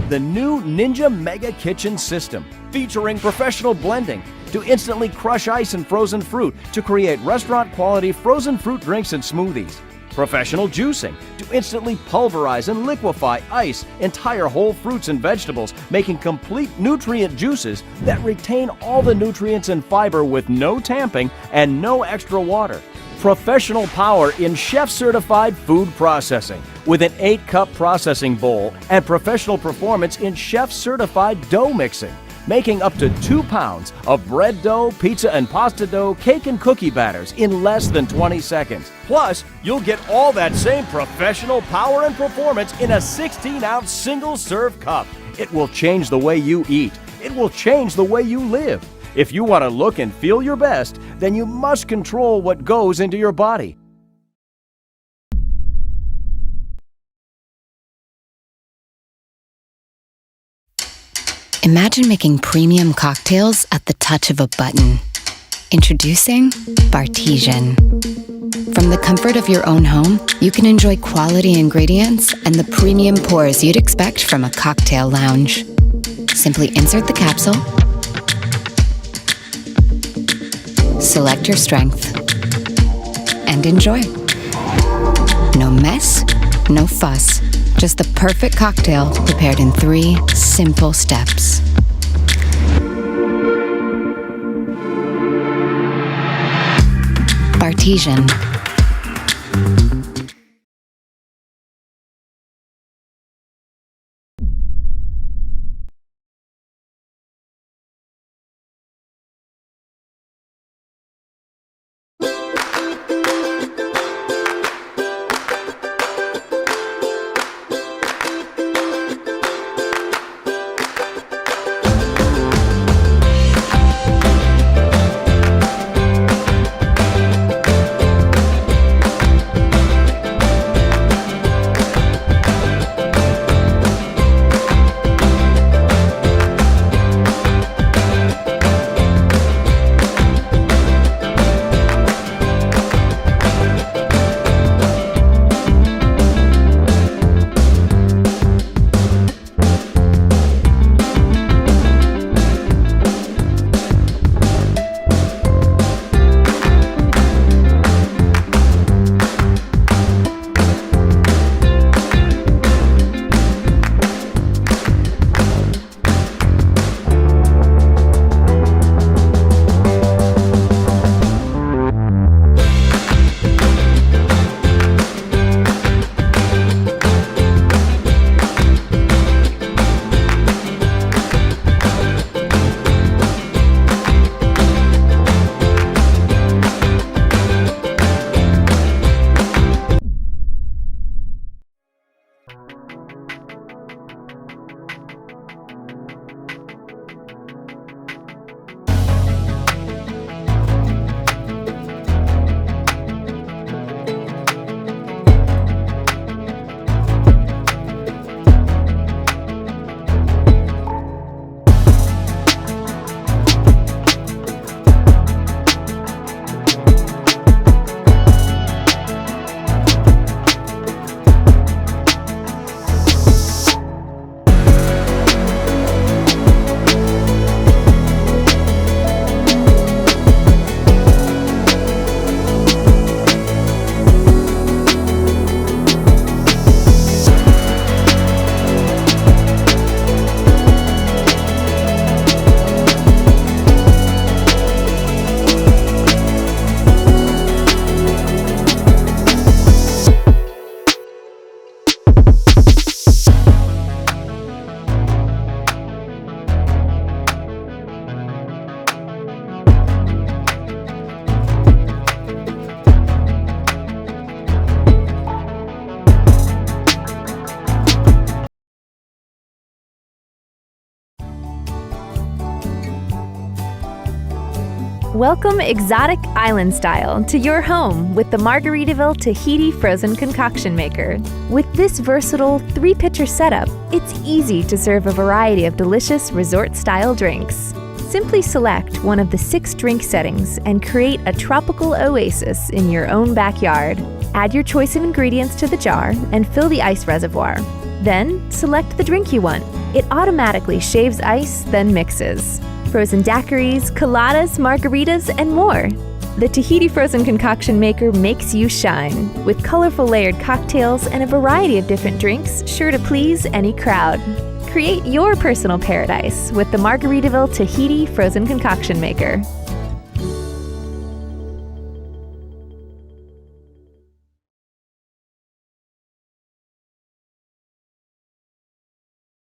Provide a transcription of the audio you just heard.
the new Ninja Mega Kitchen System, featuring professional blending to instantly crush ice and frozen fruit to create restaurant-quality frozen fruit drinks and smoothies. Professional juicing to instantly pulverize and liquefy ice, entire whole fruits and vegetables, making complete nutrient juices that retain all the nutrients and fiber with no tamping and no extra water. Professional power in chef-certified food processing with an 8-cup processing bowl and professional performance in chef-certified dough mixing, making up to 2 pounds of bread dough, pizza and pasta dough, cake and cookie batters in less than 20 seconds. Plus, you'll get all that same professional power and performance in a 16-ounce single-serve cup. It will change the way you eat. It will change the way you live. If you want to look and feel your best, then you must control what goes into your body. Imagine making premium cocktails at the touch of a button. Introducing Bartesian. From the comfort of your own home, you can enjoy quality ingredients and the premium pours you'd expect from a cocktail lounge. Simply insert the capsule, select your strength, and enjoy. No mess, no fuss. Just the perfect cocktail prepared in 3 simple steps. Bartesian. Welcome exotic island style to your home with the Margaritaville Tahiti frozen concoction maker. With this versatile 3-pitcher setup, it's easy to serve a variety of delicious resort-style drinks. Simply select one of the 6 drink settings and create a tropical oasis in your own backyard. Add your choice of ingredients to the jar and fill the ice reservoir. Then, select the drink you want. It automatically shaves ice, then mixes. Frozen daiquiris, coladas, margaritas, and more. The Tahiti Frozen Concoction Maker makes you shine, with colorful layered cocktails and a variety of different drinks sure to please any crowd. Create your personal paradise with the Margaritaville Tahiti Frozen Concoction Maker.